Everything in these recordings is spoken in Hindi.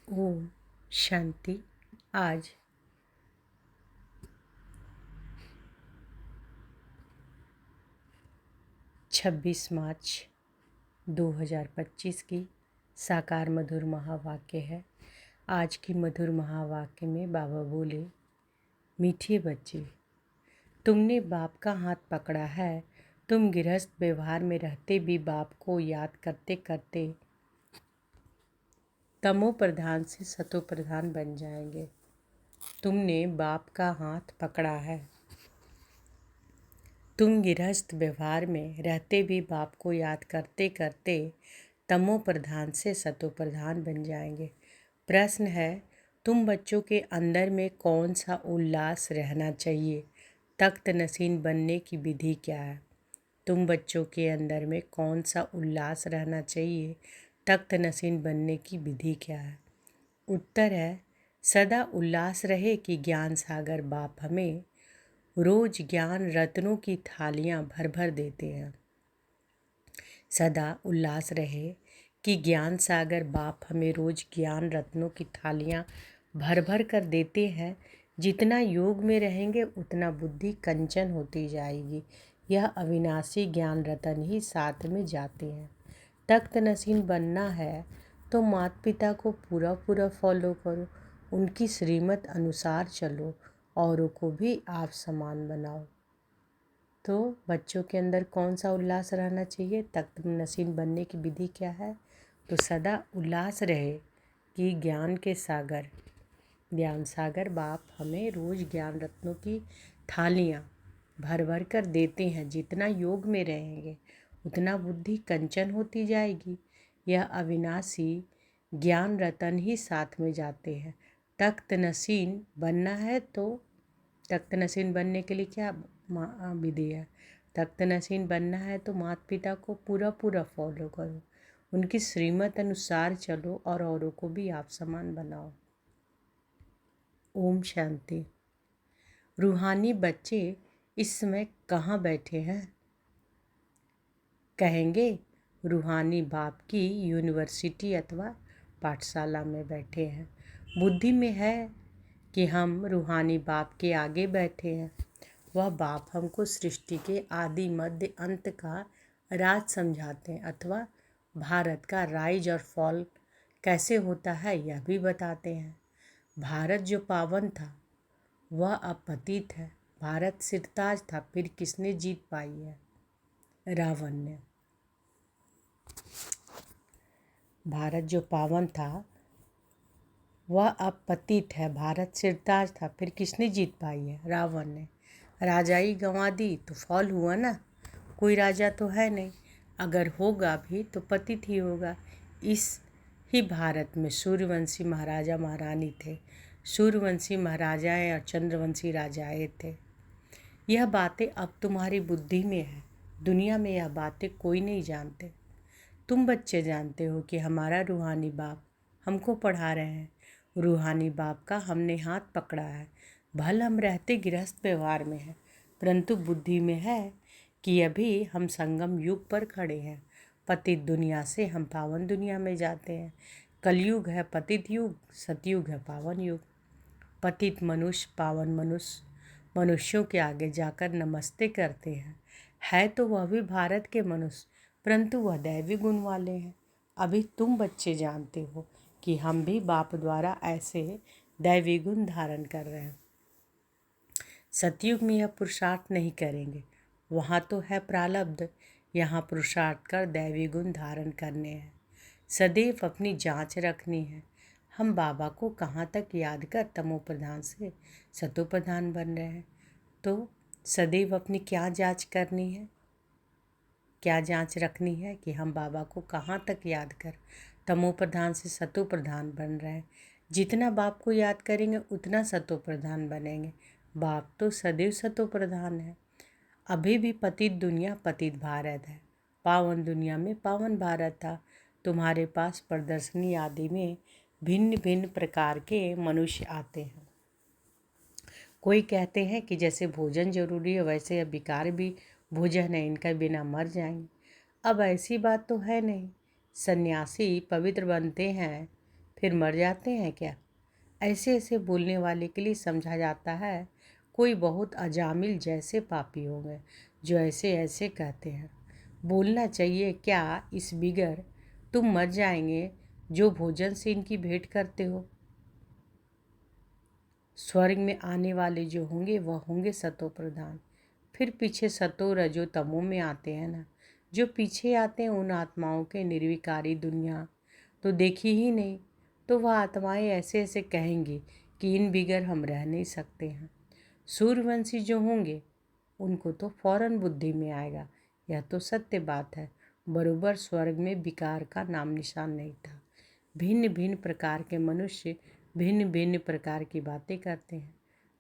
ओम शांति। आज 26 मार्च 2025 की साकार मधुर महावाक्य है। आज की मधुर महावाक्य में बाबा बोले, मीठे बच्चे, तुमने बाप का हाथ पकड़ा है। तुम गृहस्थ व्यवहार में रहते भी बाप को याद करते करते तमो प्रधान से सतो प्रधान बन जाएंगे। तुमने बाप का हाथ पकड़ा है। तुम गृहस्थ व्यवहार में रहते भी बाप को याद करते करते तमो प्रधान से सतो प्रधान बन जाएंगे। प्रश्न है, तुम बच्चों के अंदर में कौन सा उल्लास रहना चाहिए? तख्त नसीन बनने की विधि क्या है? तुम बच्चों के अंदर में कौन सा उल्लास रहना चाहिए? तख्त नसीन बनने की विधि क्या है? उत्तर है, सदा उल्लास रहे कि ज्ञान सागर बाप हमें रोज ज्ञान रत्नों की थालियां भर भर देते हैं। सदा उल्लास रहे कि ज्ञान सागर बाप हमें रोज ज्ञान रत्नों की थालियां भर भर कर देते हैं। जितना योग में रहेंगे उतना बुद्धि कंचन होती जाएगी। यह अविनाशी ज्ञान रतन ही साथ में जाते हैं। तख्त नसीन बनना है तो माता पिता को पूरा पूरा फॉलो करो, उनकी श्रीमत अनुसार चलो, औरों को भी आप समान बनाओ। तो बच्चों के अंदर कौन सा उल्लास रहना चाहिए? तख्त नसीन बनने की विधि क्या है? तो सदा उल्लास रहे कि ज्ञान सागर बाप हमें रोज ज्ञान रत्नों की थालियां भर भर कर देते हैं। जितना योग में रहेंगे उतना बुद्धि कंचन होती जाएगी। यह अविनाशी ज्ञान रतन ही साथ में जाते हैं। तख्त नसीन बनना है तो तख्त नसीन बनने के लिए क्या विधि है? तख्त नसीन बनना है तो माता पिता को पूरा पूरा फॉलो करो, उनकी श्रीमत अनुसार चलो और औरों को भी आप समान बनाओ। ओम शांति। रूहानी बच्चे इस समय कहाँ बैठे हैं? कहेंगे रूहानी बाप की यूनिवर्सिटी अथवा पाठशाला में बैठे हैं। बुद्धि में है कि हम रूहानी बाप के आगे बैठे हैं। वह बाप हमको सृष्टि के आदि मध्य अंत का राज समझाते हैं अथवा भारत का राइज और फॉल कैसे होता है यह भी बताते हैं। भारत जो पावन था वह अब पतित है। भारत सिरताज था, फिर किसने जीत पाई है? रावण ने। भारत जो पावन था वह अब पतित है। भारत सिरताज था, फिर किसने जीत पाई है? रावण ने। राजाई गंवा दी तो फॉल हुआ ना। कोई राजा तो है नहीं, अगर होगा भी तो पतित ही होगा। इस ही भारत में सूर्यवंशी महाराजा महारानी थे। सूर्यवंशी महाराजाएं और चंद्रवंशी राजाएं थे। यह बातें अब तुम्हारी बुद्धि में है। दुनिया में यह बातें कोई नहीं जानते। तुम बच्चे जानते हो कि हमारा रूहानी बाप हमको पढ़ा रहे हैं। रूहानी बाप का हमने हाथ पकड़ा है। भल हम रहते गृहस्थ व्यवहार में हैं, परंतु बुद्धि में है कि अभी हम संगम युग पर खड़े हैं। पतित दुनिया से हम पावन दुनिया में जाते हैं। कलयुग है पतित युग, सतयुग है पावन युग। पतित मनुष्य पावन मनुष्यों के आगे जाकर नमस्ते करते हैं। है तो वह भी भारत के मनुष्य, परंतु वह दैवी गुण वाले हैं। अभी तुम बच्चे जानते हो कि हम भी बाप द्वारा ऐसे दैवी गुण धारण कर रहे हैं। सतयुग में यह पुरुषार्थ नहीं करेंगे, वहाँ तो है प्रारब्ध। यहाँ पुरुषार्थ कर दैवी गुण धारण करने हैं। सदैव अपनी जांच रखनी है। हम बाबा को कहाँ तक याद कर तमो प्रधान से सतो प्रधान बन रहे हैं। तो सदैव अपनी क्या जांच करनी है, क्या जांच रखनी है कि हम बाबा को कहाँ तक याद कर तमो प्रधान से सतो प्रधान बन रहे हैं। जितना बाप को याद करेंगे उतना सतो प्रधान बनेंगे। बाप तो सदैव सतो प्रधान है। अभी भी पतित दुनिया पतित भारत है, पावन दुनिया में पावन भारत था। तुम्हारे पास प्रदर्शनी आदि में भिन्न भिन्न प्रकार के मनुष्य आते हैं। कोई कहते हैं कि जैसे भोजन जरूरी है वैसे अब विकार भी भोजन है, इनका बिना मर जाएंगे। अब ऐसी बात तो है नहीं। सन्यासी पवित्र बनते हैं फिर मर जाते हैं क्या? ऐसे ऐसे बोलने वाले के लिए समझा जाता है कोई बहुत अजामिल जैसे पापी होंगे जो ऐसे ऐसे कहते हैं। बोलना चाहिए क्या इस बिगर तुम मर जाएंगे जो भोजन से इनकी भेंट करते हो। स्वर्ग में आने वाले जो होंगे वह होंगे सतो प्रधान। फिर पीछे सतो रजो तमो में आते हैं ना। जो पीछे आते हैं उन आत्माओं के निर्विकारी दुनिया तो देखी ही नहीं, तो वह आत्माएं ऐसे ऐसे कहेंगी कि इन बिगर हम रह नहीं सकते हैं। सूर्यवंशी जो होंगे उनको तो फौरन बुद्धि में आएगा, यह तो सत्य बात है। बरोबर स्वर्ग में विकार का नाम निशान नहीं था। भिन्न भिन्न प्रकार के मनुष्य भिन्न भिन्न प्रकार की बातें करते हैं।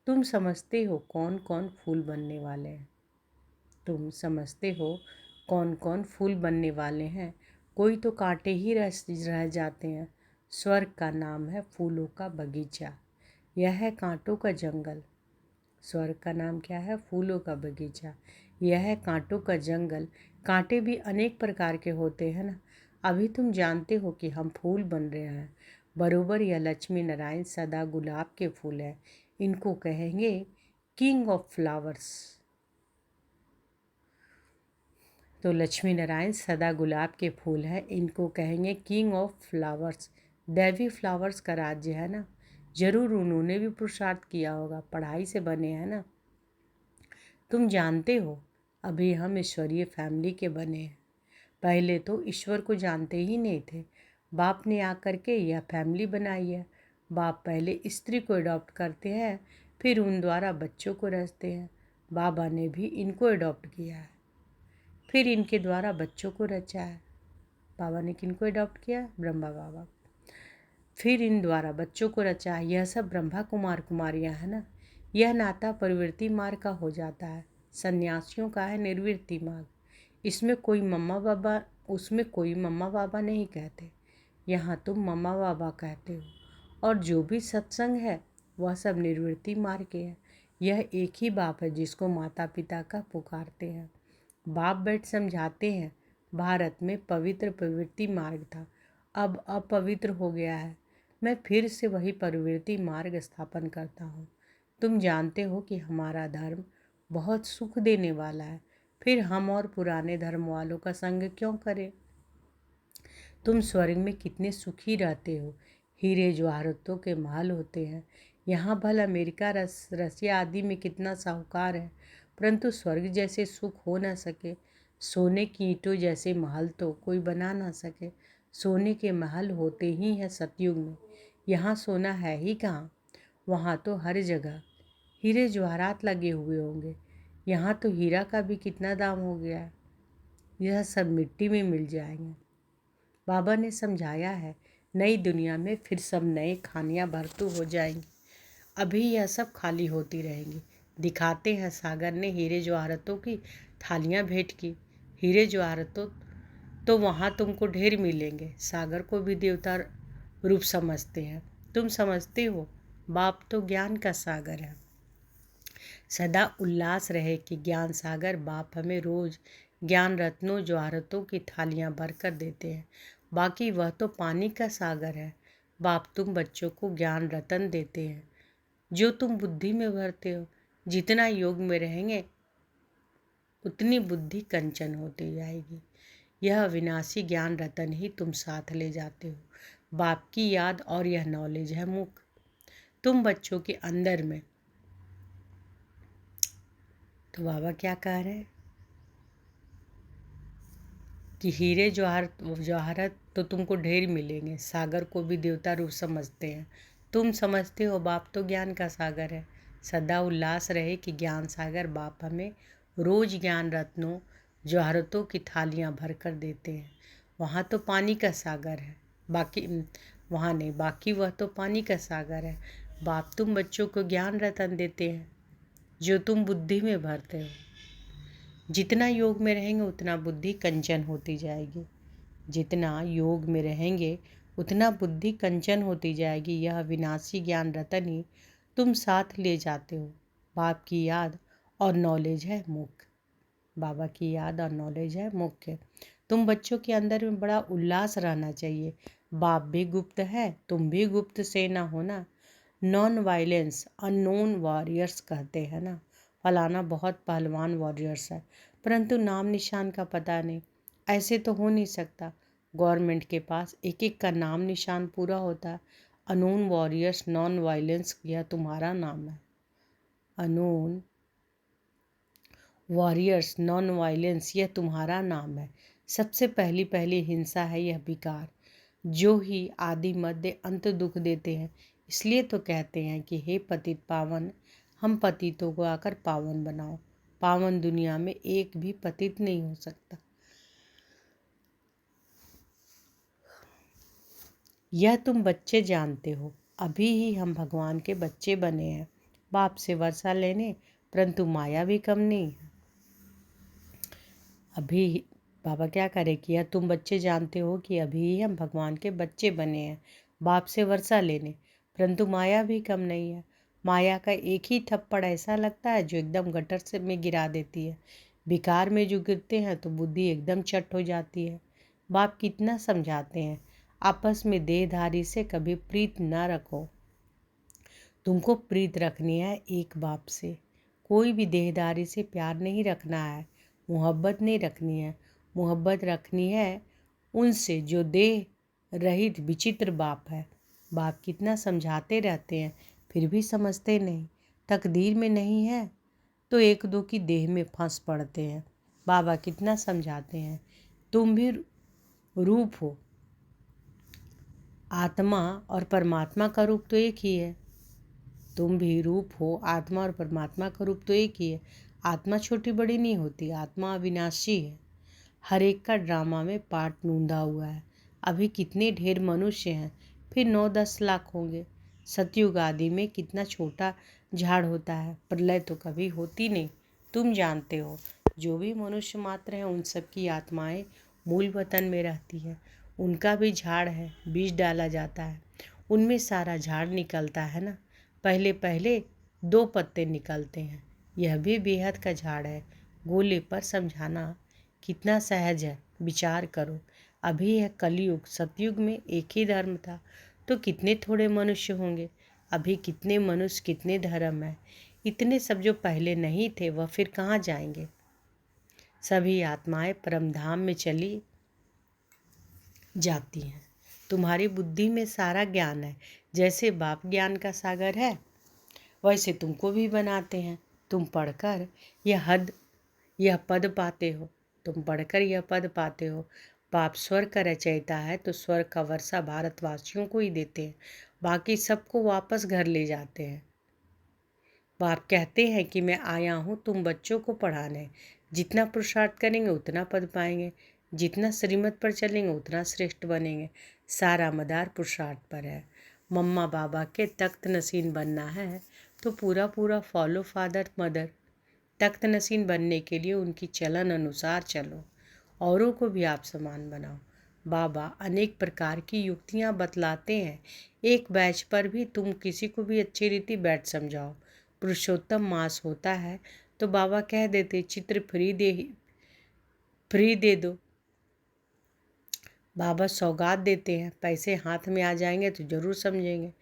तुम समझते हो कौन कौन फूल बनने वाले हैं? तुम समझते हो कौन कौन फूल बनने वाले हैं? कोई तो कांटे ही रह जाते हैं। स्वर्ग का नाम है फूलों का बगीचा, यह है कांटों का जंगल। स्वर्ग का नाम क्या है? फूलों का बगीचा, यह है कांटों का जंगल। कांटे भी अनेक प्रकार के होते हैं ना। अभी तुम जानते हो कि हम फूल बन रहे हैं। बरोबर यह लक्ष्मी नारायण सदा गुलाब के फूल हैं। इनको कहेंगे किंग ऑफ फ्लावर्स। तो लक्ष्मी नारायण सदा गुलाब के फूल हैं, इनको कहेंगे किंग ऑफ फ्लावर्स। दैवी फ्लावर्स का राज्य है ना। जरूर उन्होंने भी पुरुषार्थ किया होगा, पढ़ाई से बने हैं ना। तुम जानते हो अभी हम ईश्वरीय फैमिली के बने हैं। पहले तो ईश्वर को जानते ही नहीं थे। बाप ने आकर के यह फैमिली बनाई है। बाप पहले स्त्री को अडॉप्ट करते हैं, फिर उन द्वारा बच्चों को रचते हैं। बाबा ने भी इनको अडॉप्ट किया है, फिर इनके द्वारा बच्चों को रचा है। बाबा ने किनको अडॉप्ट किया? ब्रह्मा बाबा। फिर इन द्वारा बच्चों को रचा है। यह सब ब्रह्मा कुमार कुमारियाँ है ना। यह नाता प्रवृत्ति मार्ग का हो जाता है। सन्यासियों का है निर्वृत्ति मार्ग। इसमें कोई मम्मा बाबा उसमें कोई मम्मा बाबा नहीं कहते। यहाँ तुम मम्मा बाबा कहते हो। और जो भी सत्संग है वह सब निर्वृत्ति मार्ग के है। यह एक ही बाप है जिसको माता पिता का पुकारते हैं। बाप बैठ समझाते हैं भारत में पवित्र प्रवृत्ति मार्ग था, अब अपवित्र हो गया है। मैं फिर से वही प्रवृत्ति मार्ग स्थापन करता हूँ। तुम जानते हो कि हमारा धर्म बहुत सुख देने वाला है, फिर हम और पुराने धर्म वालों का संग क्यों करें? तुम स्वर्ग में कितने सुखी रहते हो। हीरे जवाहरातों के महल होते हैं। यहाँ भला अमेरिका रसिया आदि में कितना साहूकार है, परंतु स्वर्ग जैसे सुख हो न सके। सोने की ईंटों जैसे महल तो कोई बना ना सके। सोने के महल होते ही हैं सतयुग में। यहाँ सोना है ही कहाँ। वहाँ तो हर जगह हीरे जवाहरात लगे हुए होंगे। यहाँ तो हीरा का भी कितना दाम हो गया है। यह सब मिट्टी में मिल जाएंगे। बाबा ने समझाया है नई दुनिया में फिर सब नए खानियाँ भरतू हो जाएंगी। अभी यह सब खाली होती रहेंगी। दिखाते हैं सागर ने हीरे जवाहरातों की थालियाँ भेंट की। हीरे जवाहरातों तो वहाँ तुमको ढेर मिलेंगे। सागर को भी देवता रूप समझते हैं। तुम समझते हो बाप तो ज्ञान का सागर है। सदा उल्लास रहे कि ज्ञान सागर बाप हमें रोज ज्ञान रत्नों जवाहरातों की थालियाँ भर कर देते हैं। बाकी वह तो पानी का सागर है। बाप तुम बच्चों को ज्ञान रतन देते हैं जो तुम बुद्धि में भरते हो। जितना योग में रहेंगे उतनी बुद्धि कंचन होती जाएगी। यह अविनाशी ज्ञान रतन ही तुम साथ ले जाते हो। बाप की याद और यह नॉलेज है मुख। तुम बच्चों के अंदर में। तो बाबा क्या कह रहे हैं कि हीरे जवाहरात तो तुमको ढेर मिलेंगे। सागर को भी देवता रूप समझते हैं। तुम समझते हो बाप तो ज्ञान का सागर है। सदा उल्लास रहे कि ज्ञान सागर बाप हमें रोज ज्ञान रत्नों जवाहरातों की थालियाँ भर कर देते हैं। वहाँ तो पानी का सागर है। बाकी वहाँ नहीं, बाकी वह तो पानी का सागर है। बाप तुम बच्चों को ज्ञान रतन देते हैं जो तुम बुद्धि में भरते हो। जितना योग में रहेंगे उतना बुद्धि कंचन होती जाएगी। जितना योग में रहेंगे उतना बुद्धि कंचन होती जाएगी। यह विनाशी ज्ञान रतन ही तुम साथ ले जाते हो। बाप की याद और नॉलेज है मुख्य। बाबा की याद और नॉलेज है मुख्य। तुम बच्चों के अंदर में बड़ा उल्लास रहना चाहिए। बाप भी गुप्त है, तुम भी गुप्त सेना हो ना। नॉन वायलेंस अननोन वॉरियर्स कहते हैं ना, फलाना बहुत पहलवान वॉरियर्स है, परंतु नाम निशान का पता नहीं। ऐसे तो हो नहीं सकता, गवर्नमेंट के पास एक एक का नाम निशान पूरा होता है। अननोन वॉरियर्स नॉन वायलेंस यह तुम्हारा नाम है। अननोन वॉरियर्स नॉन वायलेंस यह तुम्हारा नाम है। सबसे पहली पहली हिंसा है यह विकार, जो ही आदि मध्य अंत दुख देते हैं। इसलिए तो कहते हैं कि हे पतित पावन, हम पतितों को आकर पावन बनाओ। पावन दुनिया में एक भी पतित नहीं हो सकता। यह तुम बच्चे जानते हो, अभी ही हम भगवान के बच्चे बने हैं, बाप से वर्षा लेने, परंतु माया भी कम नहीं है। अभी बाबा क्या करे कि यह तुम बच्चे जानते हो कि अभी ही हम भगवान के बच्चे बने हैं, बाप से वर्षा लेने, परंतु माया भी कम नहीं है। माया का एक ही थप्पड़ ऐसा लगता है जो एकदम गटर से में गिरा देती है। विकार में जो गिरते हैं तो बुद्धि एकदम चट हो जाती है। बाप कितना समझाते हैं, आपस में देहधारी से कभी प्रीत न रखो। तुमको प्रीत रखनी है एक बाप से, कोई भी देहदारी से प्यार नहीं रखना है, मोहब्बत नहीं रखनी है। मोहब्बत रखनी है उनसे जो देह रहित विचित्र बाप है। बाप कितना समझाते रहते हैं, फिर भी समझते नहीं। तकदीर में नहीं है तो एक दो की देह में फंस पड़ते हैं। बाबा कितना समझाते हैं, तुम भी रूप हो, आत्मा और परमात्मा का रूप तो एक ही है। तुम भी रूप हो, आत्मा और परमात्मा का रूप तो एक ही है। आत्मा छोटी बड़ी नहीं होती, आत्मा अविनाशी है। हर एक का ड्रामा में पार्ट नूंदा हुआ है। अभी कितने ढेर मनुष्य हैं, फिर 9-10 लाख होंगे। सतयुग आदि में कितना छोटा झाड़ होता है, प्रलय तो कभी होती नहीं। तुम जानते हो, जो भी मनुष्य मात्र हैं उन सब की आत्माएं मूल वतन में रहती है। उनका भी झाड़ है, बीज डाला जाता है, उनमें सारा झाड़ निकलता है ना। पहले पहले 2 पत्ते निकलते हैं। यह भी बेहद का झाड़ है। गोले पर समझाना कितना सहज है, विचार करो। अभी है कलयुग, सतयुग में एक ही धर्म था तो कितने थोड़े मनुष्य होंगे। अभी कितने मनुष्य, कितने धर्म है। इतने सब जो पहले नहीं थे वह फिर कहाँ जाएंगे। सभी आत्माएं परमधाम में चली जाती हैं। तुम्हारी बुद्धि में सारा ज्ञान है। जैसे बाप ज्ञान का सागर है, वैसे तुमको भी बनाते हैं। तुम पढ़कर यह पद पाते हो। तुम पढ़कर यह पद पाते हो। बाप स्वर्ग का रचयिता है तो स्वर्ग का वर्षा भारतवासियों को ही देते हैं, बाकी सबको वापस घर ले जाते हैं। बाप कहते हैं कि मैं आया हूँ तुम बच्चों को पढ़ाने। जितना पुरुषार्थ करेंगे उतना पद पाएंगे, जितना श्रीमत पर चलेंगे उतना श्रेष्ठ बनेंगे। सारा मदार पुरुषार्थ पर है। मम्मा बाबा के तख्त नसीन बनना है तो पूरा पूरा फॉलो फादर मदर। तख्त नसीन बनने के लिए उनकी चलन अनुसार चलो, औरों को भी आप समान बनाओ। बाबा अनेक प्रकार की युक्तियाँ बतलाते हैं। एक बैच पर भी तुम किसी को भी अच्छी रीति बैठ समझाओ। पुरुषोत्तम मास होता है तो बाबा कह देते चित्र फ्री दे दो। बाबा सौगात देते हैं, पैसे हाथ में आ जाएंगे तो ज़रूर समझेंगे।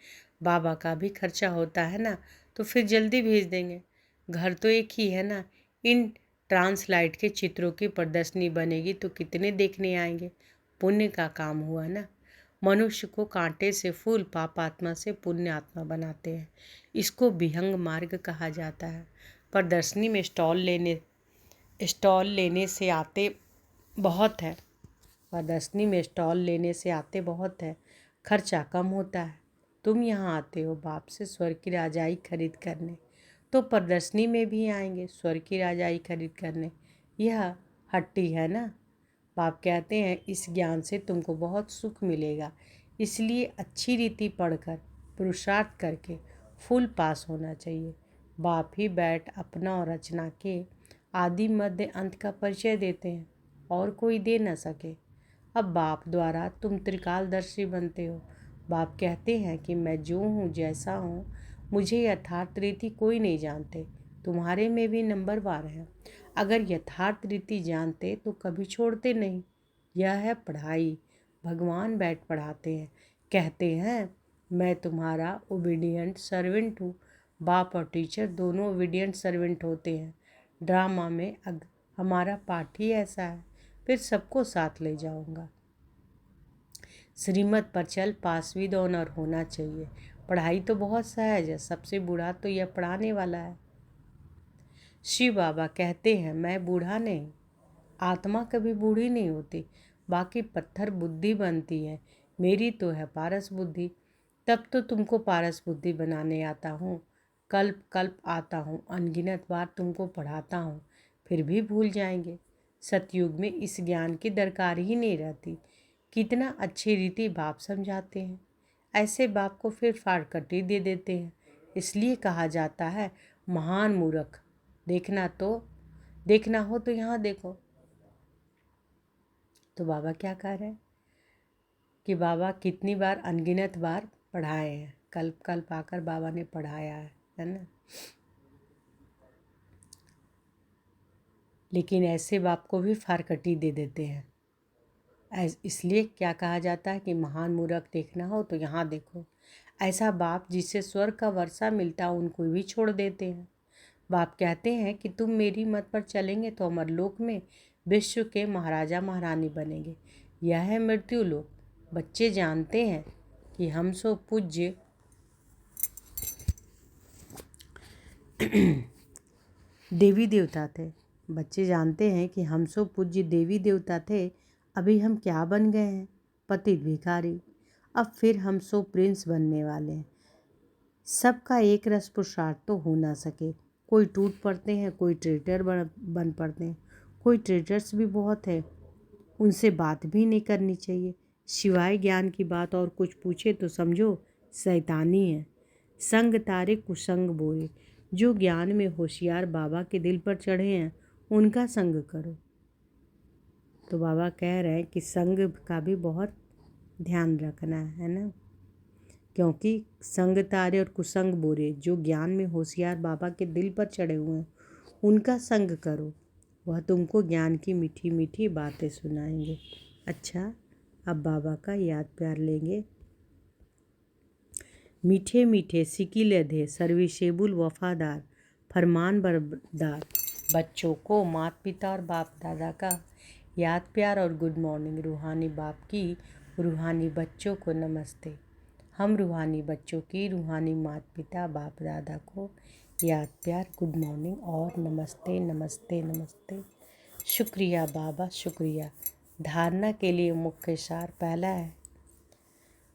बाबा का भी खर्चा होता है ना, तो फिर जल्दी भेज देंगे। घर तो एक ही है ना। इन ट्रांसलाइट के चित्रों की प्रदर्शनी बनेगी तो कितने देखने आएंगे। पुण्य का काम हुआ ना। मनुष्य को कांटे से फूल, पाप आत्मा से पुण्य आत्मा बनाते हैं। इसको विहंग मार्ग कहा जाता है। प्रदर्शनी में स्टॉल लेने से आते बहुत है। प्रदर्शनी में स्टॉल लेने से आते बहुत है, खर्चा कम होता है। तुम यहाँ आते हो बाप से स्वर्ग की राजाई खरीद करने, तो प्रदर्शनी में भी आएंगे स्वर्ग की राजाई खरीद करने। यह हट्टी है ना। बाप कहते हैं इस ज्ञान से तुमको बहुत सुख मिलेगा, इसलिए अच्छी रीति पढ़कर पुरुषार्थ करके फुल पास होना चाहिए। बाप ही बैठ अपना और रचना के आदि मध्य अंत का परिचय देते हैं, और कोई दे न सके। अब बाप द्वारा तुम त्रिकालदर्शी बनते हो। बाप कहते हैं कि मैं जो हूँ जैसा हूँ, मुझे यथार्थ रीति कोई नहीं जानते। तुम्हारे में भी नंबरवार है। अगर यथार्थ रीति जानते तो कभी छोड़ते नहीं। यह है पढ़ाई। भगवान बैठ पढ़ाते हैं, कहते हैं मैं तुम्हारा ओबीडियंट सर्वेंट हूँ। बाप और टीचर दोनों ओबीडियंट सर्वेंट होते हैं। ड्रामा में हमारा पाठ ही ऐसा है। फिर सबको साथ ले जाऊंगा। श्रीमत पर चल, पास विद ऑनर होना चाहिए। पढ़ाई तो बहुत सहज है, सबसे बूढ़ा तो यह पढ़ाने वाला है। शिव बाबा कहते हैं मैं बूढ़ा नहीं, आत्मा कभी बूढ़ी नहीं होती। बाकी पत्थर बुद्धि बनती है, मेरी तो है पारस बुद्धि। तब तो तुमको पारस बुद्धि बनाने आता हूँ। कल्प कल्प आता हूँ, अनगिनत बार तुमको पढ़ाता हूँ, फिर भी भूल जाएंगे। सतयुग में इस ज्ञान की दरकार ही नहीं रहती। कितना अच्छी रीति बाप समझाते हैं। ऐसे बाप को फिर फाड़कटी दे देते हैं। इसलिए कहा जाता है महान मूर्ख। देखना हो तो यहाँ देखो। तो बाबा क्या कह रहे हैं कि कितनी बार, अनगिनत बार पढ़ाए हैं। कल्प कल्प आकर बाबा ने पढ़ाया है ना। लेकिन ऐसे बाप को भी फारकटी दे देते हैं। इसलिए क्या कहा जाता है कि महान मूर्ख देखना हो तो यहाँ देखो। ऐसा बाप जिससे स्वर्ग का वर्षा मिलता उनको भी छोड़ देते हैं। बाप कहते हैं कि तुम मेरी मत पर चलेंगे तो अमरलोक में विश्व के महाराजा महारानी बनेंगे। यह है मृत्यु लोक। बच्चे जानते हैं कि हम सो पूज्य देवी देवता थे। बच्चे जानते हैं कि हम सो पूज्य देवी देवता थे। अभी हम क्या बन गए हैं? पतित भिखारी। अब फिर हम सो प्रिंस बनने वाले हैं। सबका एक रस पुरुषार्थ तो हो ना सके। कोई टूट पड़ते हैं, कोई ट्रेटर बन पड़ते हैं। कोई ट्रेटर्स भी बहुत है, उनसे बात भी नहीं करनी चाहिए। सिवाय ज्ञान की बात और कुछ पूछे तो समझो शैतानी है। संग तारे कुसंग बोए। जो ज्ञान में होशियार बाबा के दिल पर चढ़े हैं उनका संग करो। तो बाबा कह रहे हैं कि संग का भी बहुत ध्यान रखना है ना, क्योंकि संग तारे और कुसंग बोरे, जो ज्ञान में होशियार बाबा के दिल पर चढ़े हुए हैं उनका संग करो। वह तुमको ज्ञान की मीठी मीठी बातें सुनाएंगे। अच्छा, अब बाबा का याद प्यार लेंगे। मीठे मीठे सिकी लधे सर्विसेबुल वफादार फरमान बरदार बच्चों को माता पिता और बाप दादा का याद प्यार और गुड मॉर्निंग। रूहानी बाप की रूहानी बच्चों को नमस्ते। हम रूहानी बच्चों की रूहानी माता पिता बाप दादा को याद प्यार, गुड मॉर्निंग और नमस्ते नमस्ते नमस्ते। शुक्रिया बाबा, शुक्रिया। धारणा के लिए मुख्य सार पहला है,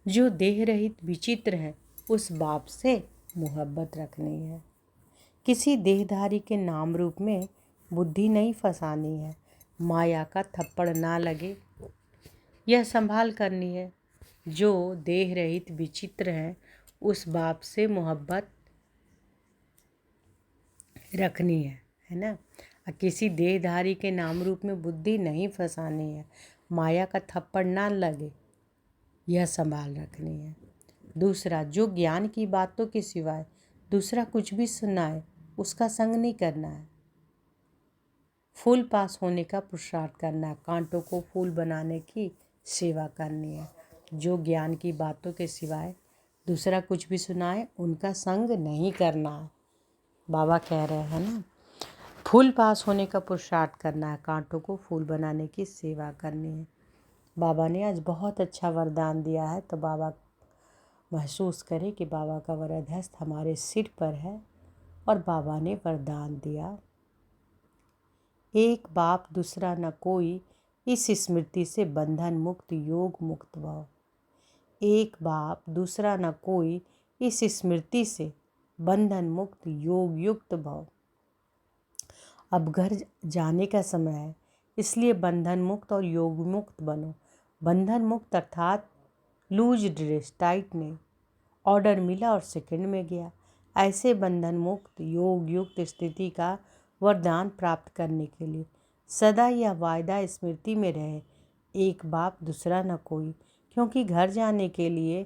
जो देह रहित विचित्र है उस बाप से मोहब्बत रखनी है। किसी देहधारी के नाम रूप में बुद्धि नहीं फंसानी है। माया का थप्पड़ ना लगे, यह संभाल करनी है। जो देह रहित विचित्र है उस बाप से मोहब्बत रखनी है ना। किसी देहधारी के नाम रूप में बुद्धि नहीं फंसानी है। माया का थप्पड़ ना लगे, यह संभाल रखनी है। दूसरा, जो ज्ञान की बातों के सिवाय दूसरा कुछ भी सुनाए उसका संग नहीं करना है। फूल पास होने का पुरुषार्थ करना है, कांटों को फूल बनाने की सेवा करनी है। जो ज्ञान की बातों के सिवाय दूसरा कुछ भी सुनाए उनका संग नहीं करना है। बाबा कह रहे हैं ना, फूल पास होने का पुरुषार्थ करना है, कांटों को फूल बनाने की सेवा करनी है। बाबा ने आज बहुत अच्छा वरदान दिया है, तो बाबा महसूस करें कि बाबा का वरद हस्त हमारे सिर पर है और बाबा ने वरदान दिया। एक बाप दूसरा न कोई, इस स्मृति से बंधन मुक्त योग मुक्त भव। एक बाप दूसरा न कोई, इस स्मृति से बंधन मुक्त योग युक्त भव। अब घर जाने का समय है, इसलिए बंधन मुक्त और योग मुक्त बनो। बंधन मुक्त अर्थात लूज ड्रेस, टाइट नहीं। ऑर्डर मिला और सेकंड में गया। ऐसे बंधन मुक्त योग युक्त स्थिति का वरदान प्राप्त करने के लिए सदा यह वायदा स्मृति में रहे, एक बाप दूसरा न कोई। क्योंकि घर जाने के लिए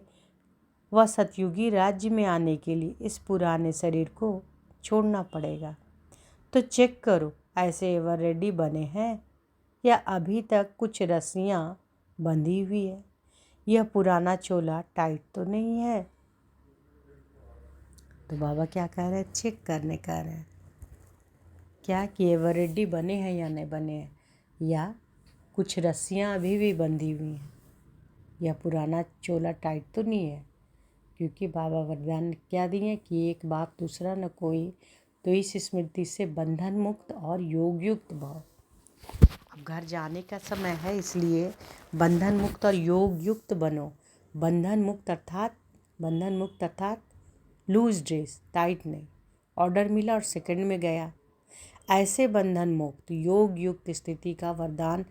व सतयुगी राज्य में आने के लिए इस पुराने शरीर को छोड़ना पड़ेगा। तो चेक करो, ऐसे एवर रेडी बने हैं या अभी तक कुछ रस्सियाँ बंधी हुई है। यह पुराना चोला टाइट तो नहीं है। तो बाबा क्या कह रहे हैं, चेक करने कह रहे हैं क्या कि ये वरेडी बने हैं या नहीं बने हैं, या कुछ रस्सियाँ अभी भी बंधी हुई हैं, या पुराना चोला टाइट तो नहीं है। क्योंकि बाबा वरदान क्या दिए कि एक बाप दूसरा न कोई, तो इस स्मृति से बंधन मुक्त और योग युक्त भाव। अब घर जाने का समय है, इसलिए बंधन मुक्त और योग युक्त बनो। बंधन मुक्त अर्थात लूज ड्रेस, टाइट नहीं। ऑर्डर मिला और सेकंड में गया। ऐसे बंधन मुक्त योग युक्त स्थिति का वरदान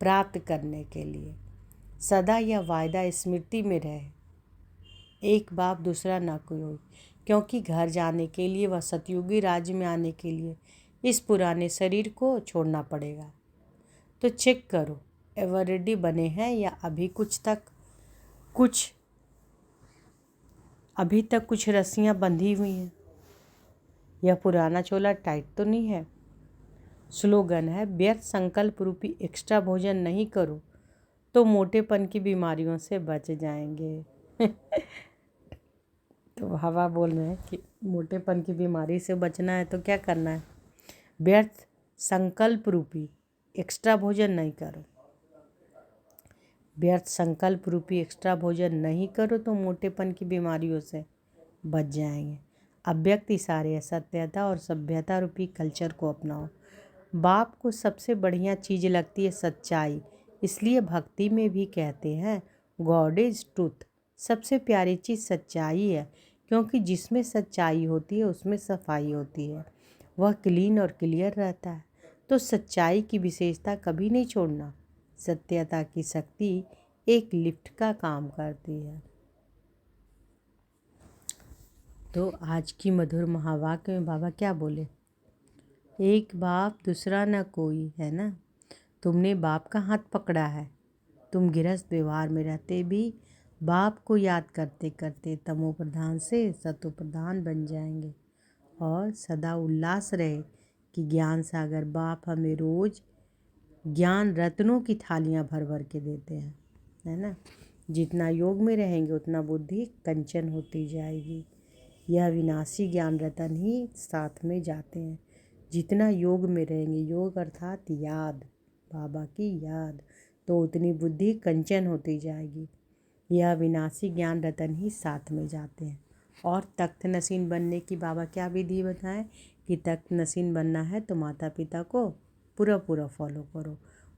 प्राप्त करने के लिए सदा यह वायदा स्मृति में रहे, एक बाप दूसरा ना कोई। क्योंकि घर जाने के लिए व सतयुगी राज्य में आने के लिए इस पुराने शरीर को छोड़ना पड़ेगा। तो चेक करो एवर रेडी बने हैं या अभी तक कुछ रस्सियाँ बंधी हुई हैं। यह पुराना चोला टाइट तो नहीं है। स्लोगन है, व्यर्थ संकल्प रूपी एक्स्ट्रा भोजन नहीं करो तो मोटेपन की बीमारियों से बच जाएंगे। तो हवा बोल रहे हैं कि मोटेपन की बीमारी से बचना है तो क्या करना है, व्यर्थ संकल्प रूपी एक्स्ट्रा भोजन नहीं करो। व्यर्थ संकल्प रूपी एक्स्ट्रा भोजन नहीं करो तो मोटेपन की बीमारियों से बच जाएंगे। अव्यक्त इशारे, सत्यता और सभ्यता रूपी कल्चर को अपनाओ। बाप को सबसे बढ़िया चीज़ लगती है सच्चाई, इसलिए भक्ति में भी कहते हैं गॉड इज ट्रूथ। सबसे प्यारी चीज़ सच्चाई है, क्योंकि जिसमें सच्चाई होती है उसमें सफाई होती है, वह क्लीन और क्लियर रहता है। तो सच्चाई की विशेषता कभी नहीं छोड़ना। सत्यता की शक्ति एक लिफ्ट का काम करती है। तो आज की मधुर महावाक्य में बाबा क्या बोले, एक बाप दूसरा न कोई, है ना। तुमने बाप का हाथ पकड़ा है। तुम गृहस्थ व्यवहार में रहते भी बाप को याद करते करते तमो प्रधान से सतो प्रधान बन जाएंगे। और सदा उल्लास रहे कि ज्ञान सागर बाप हमें रोज ज्ञान रत्नों की थालियां भर भर के देते हैं, है ना। जितना योग में रहेंगे उतना बुद्धि कंचन होती जाएगी। यह विनाशी ज्ञान रतन ही साथ में जाते हैं। जितना योग में रहेंगे, योग अर्थात याद, बाबा की याद, तो उतनी बुद्धि कंचन होती जाएगी। यह विनाशी ज्ञान रतन ही साथ में जाते हैं। और तख्त नसीन बनने की बाबा क्या विधि बताएं कि तख्त नसीन बनना है तो माता पिता को पूरा फॉलो करो,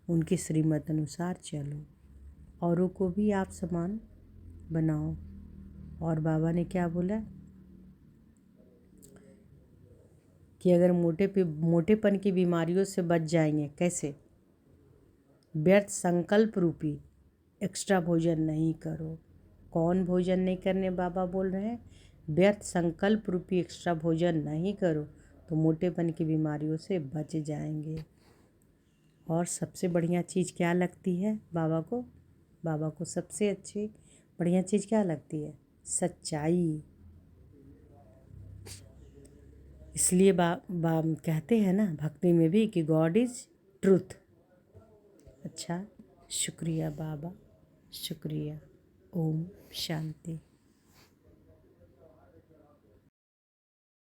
उनकी श्रीमत अनुसार चलो, औरों को भी आप समान बनाओ। और बाबा ने क्या बोला कि अगर मोटेपन की बीमारियों से बच जाएंगे कैसे, व्यर्थ संकल्प रूपी एक्स्ट्रा भोजन नहीं करो। कौन भोजन नहीं करने बाबा बोल रहे हैं, व्यर्थ संकल्प रूपी एक्स्ट्रा भोजन नहीं करो तो मोटेपन की बीमारियों से बच जाएंगे। और सबसे बढ़िया चीज़ क्या लगती है बाबा को, बाबा को सबसे अच्छी बढ़िया चीज़ क्या लगती है, सच्चाई। इसलिए कहते हैं ना भक्ति में भी कि गॉड इज़ ट्रूथ। अच्छा, शुक्रिया बाबा, शुक्रिया। ओम शांति।